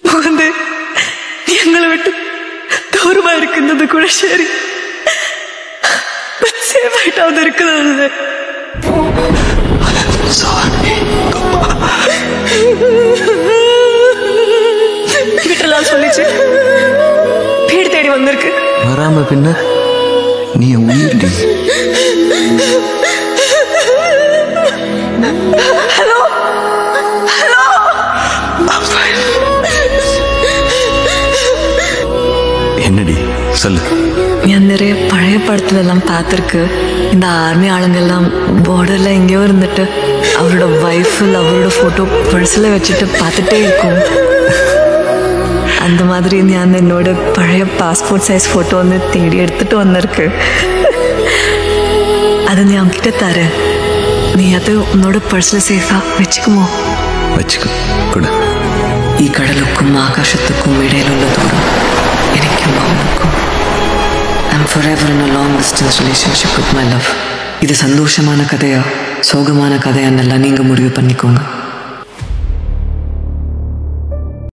മുകുന്ദേ, ഞങ്ങളെ വിട്ട് ദൂരമായിരിക്കുന്നത് കൂടെ ശരി, സേഫായിട്ടാവുന്ന ഇരിക്കുന്നത്. வீட்டெல்லாம் சொல்லிச்சு, வீடு தேடி வந்திருக்கு. வராம பின்ன நீ உயிர்டி. ஹலோ ஹலோ, என்னடி சொல்லு. நான் நிறைய பழைய படத்துல எல்லாம் பார்த்துருக்கு. இந்த ஆர்மி ஆளுங்கெல்லாம் பார்டர்ல எங்கேயோ இருந்துட்டு அவரோட வைஃப் அவரோட போட்டோ பர்ஸில் வச்சுட்டு பார்த்துட்டே இருக்கும். அந்த மாதிரி நான் என்னோட பழைய பாஸ்போர்ட் சைஸ் ஃபோட்டோ வந்து தேடி எடுத்துட்டு வந்திருக்கு. அதை நீ அவன்கிட்ட தரேன். நீ அது உன்னோட பர்ஸில் சேஃபா வச்சுக்குமோ? வச்சுக்கோ கூட. ഈ കടലുക്കും ആകാശത്തുക്കും ഇടയിലുള്ള ദൂരം എനിക്കും അവനുക്കും. I M forever in a long distance relationship with my love. இது சந்தோஷமான கதையா சோகமான கதையான்னெல்லாம் நீங்க முடிவு பண்ணிக்கோங்க.